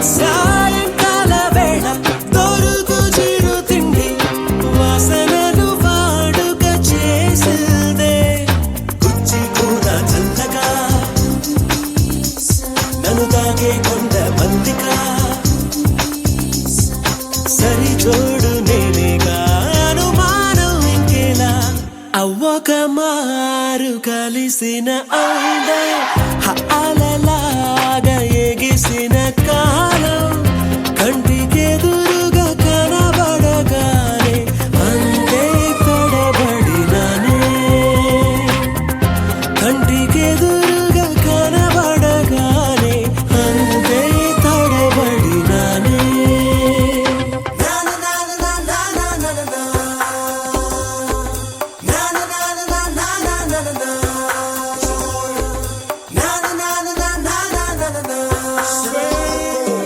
సాయంకాల వేళ దొరుకు చిరు తిండి వాసనలు వాడుక చేసిందే కుచ్చి కూర చల్లగా నన్ను తాకే కొండ బందికా సరి జోడు నేనేగా అనుమానం ఇంకేలా అవ్వక మారు కలిసిన అందం